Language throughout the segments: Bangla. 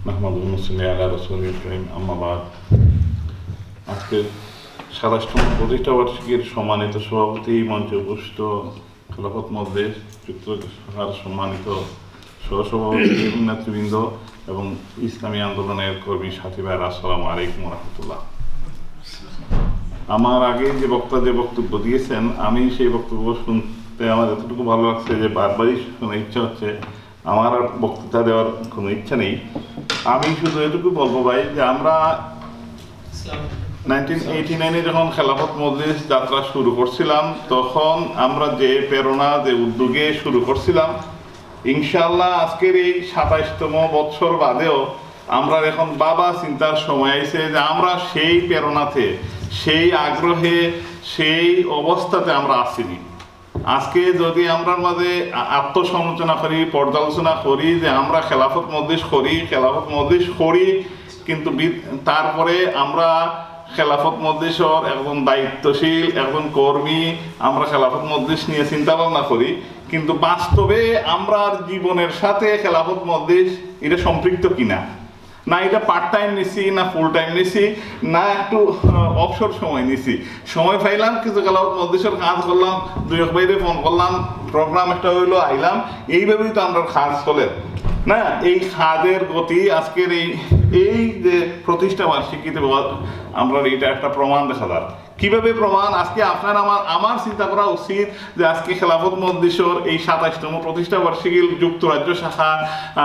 আজকে ২৭তম প্রতিষ্ঠা বার্ষিকীর সম্মানিত সভাপতি, মঞ্চে উপস্থিত খেলাফত মজলিস চুক্তশাখার সম্মানিত সহসভাপতি এবং নেতৃবৃন্দ এবং ইসলামী আন্দোলনের কর্মী সাথী ভাইয়েরা, আসসালামু আলাইকুম রাহমাতুল্লাহ। আমার আগে যে বক্তব্য দিয়েছেন, আমি সেই বক্তব্য শুনতে আমার এতটুকু ভালো লাগছে যে বারবারই শোনার ইচ্ছা হচ্ছে। আমার আর বক্তৃতা দেওয়ার কোনো ইচ্ছা নেই। আমি শুধু এটুকু বলবো ভাই যে আমরা 1989-এ যখন খেলাফত মজলিস যাত্রা শুরু করছিলাম, তখন আমরা যে প্রেরণা, যে উদ্যোগে শুরু করছিলাম, ইনশাআল্লাহ আজকের এই ২৭তম বৎসর বাদেও আমরা এখন বাবা চিন্তার সময় আইছে যে আমরা সেই প্রেরণাতে, সেই আগ্রহে, সেই অবস্থাতে আমরা আসিনি। আজকে যদি আমরা মাঝে আত্মসমালোচনা করি, পর্যালোচনা করি যে আমরা খেলাফত মজলিস করি, কিন্তু তারপরে আমরা খেলাফত মজলিসের একজন দায়িত্বশীল, একজন কর্মী, আমরা খেলাফত মজলিস নিয়ে চিন্তা ভাবনা করি, কিন্তু বাস্তবে আমরা জীবনের সাথে খেলাফত মজলিস এটা সম্পৃক্ত কিনা, না এটা পার্ট টাইম নিছি, না ফুল টাইম নিছি, না একটু অবসর সময় নিছি, সময় পাইলাম কিছু খেলাফত মজলিসের কাজ করলাম, দুই এক বাইরে ফোন করলাম, প্রোগ্রাম একটা হইলো, আইলাম, এইভাবেই তো আমরা কাজ চলে না। এই কাজের গতি আজকের এই যে প্রতিষ্ঠা বার্ষিকীতে আমরা এটা একটা প্রমাণ দেখা যায়। কিভাবে প্রমাণ? আজকে আপনার আমার চিন্তা করা উচিত যে আজকে খেলাফত মজলিসের এই ২৭তম প্রতিষ্ঠা বার্ষিকী যুক্তরাজ্য শাখা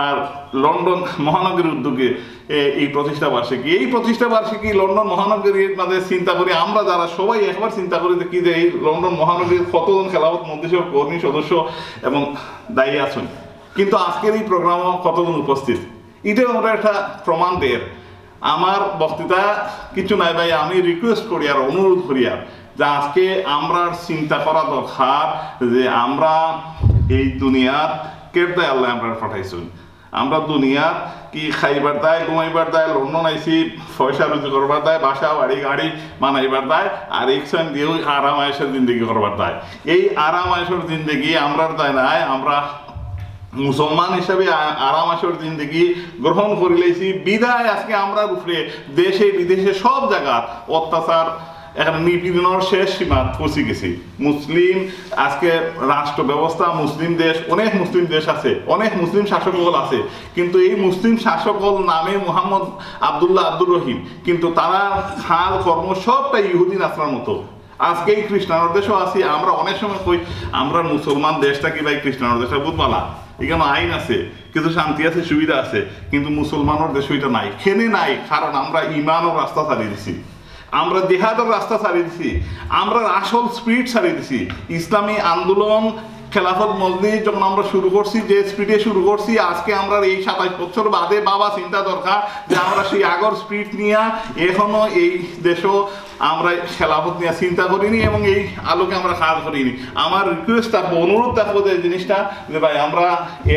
আর লন্ডন মহানগরীর উদ্যোগে এই প্রতিষ্ঠা বার্ষিকী লন্ডন মহানগরীর মাঝে চিন্তা করি আমরা, যারা সবাই একবার চিন্তা করি যে কি যে এই লন্ডন মহানগরীর কতজন খেলাফত মজলিসের কর্মী সদস্য এবং দায়ী আছেন, কিন্তু আজকের এই প্রোগ্রামও কতজন উপস্থিত, এটাও আমরা একটা প্রমাণ দেয়। আমার বক্তৃতা কিছু নাই ভাই, আমি রিকোয়েস্ট করি আর অনুরোধ করি আর যে আজকে আমরা চিন্তা করা দরকার যে আমরা এই দুনিয়ার কেরদায় আল্লাহ আমরা পাঠাইছেন। আমরা দুনিয়ার কি খাইবার দায়, ঘুমাইবার দায়, লন্ডন আইসি পয়সা রুজি করবার দায়, বাসা বাড়ি গাড়ি বানাইবার দায়, আর একশন দিয়েও আরাম আয়েসের জিন্দগি করবার দায়। এই আরাম আয়েসের জিন্দগি আমরার দায় নাই। আমরা মুসলমান হিসাবে আরাম আয়েসের জিন্দগি গ্রহণ করে লাইছি বিদায় আজকে আমরা উপরে দেশে বিদেশে সব জায়গার অত্যাচার, এখানে নিপীড়নের শেষ সীমা পৌঁছে গেছি। মুসলিম আজকে রাষ্ট্র ব্যবস্থা, মুসলিম দেশ, অনেক মুসলিম দেশ আছে, অনেক মুসলিম শাসকল আছে, কিন্তু এই মুসলিম শাসকল নামে মোহাম্মদ আব্দুর রহিম, কিন্তু তারা হাল কর্ম সবটাই ইহুদি নাসরার মতো। আজকে এই খ্রিস্টানের দেশও আছি আমরা, অনেক সময় কই আমরা মুসলমান দেশটা কি ভাই খ্রিস্টানের দেশটা বুঝবালা, এখানে আইন আছে, কিছু শান্তি আছে, সুবিধা আছে, কিন্তু মুসলমানের দেশ ওইটা নাই, খেনে নাই, কারণ আমরা ইমানের রাস্তা ছাড়িয়ে দিছি, আমরা জেহাদের রাস্তা ছাড়িয়ে দিছি, আমরা আসল স্পিরিট ছাড়িয়ে দিছি। ইসলামী আন্দোলন খেলাফত মজলিস যখন আমরা শুরু করছি, যে স্পিডে শুরু করছি, আজকে আমরা এই ২৭ বছর বাদে বাবা চিন্তা দরকার যে আমরা সেই আগর স্পিড নিয়ে এখনো এই দেশও আমরা খেলাফত নিয়ে চিন্তা করিনি এবং এই আলোকে আমরা কাজ করিনি। আমার রিকোয়েস্ট থাকবো, অনুরোধ থাকবো যে জিনিসটা যে ভাই আমরা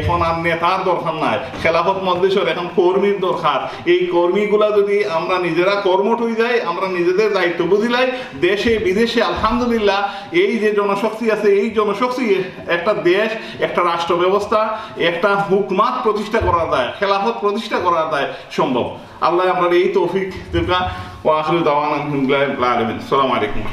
এখন আর নেতার দরকার নাই, খেলাফত মজলিসের এখন কর্মীর দরকার। এই কর্মীগুলা যদি আমরা নিজেরা কর্মঠ হয়ে যাই, আমরা নিজেদের দায়িত্ব বুঝিলাই, দেশে বিদেশে আলহামদুলিল্লাহ এই যে জনশক্তি আছে, এই জনশক্তি একটা দেশ, একটা রাষ্ট্র ব্যবস্থা, একটা হুকমাত প্রতিষ্ঠা করা যায়, খেলাফত প্রতিষ্ঠা করা যায় সম্ভব। আল্লাহ আমরা এই তৌফিক দিকা। ওয়া আখিরু দাওয়ানা আলহামদুলিল্লাহি রাব্বিল আলামিন। আসসালামু আলাইকুম।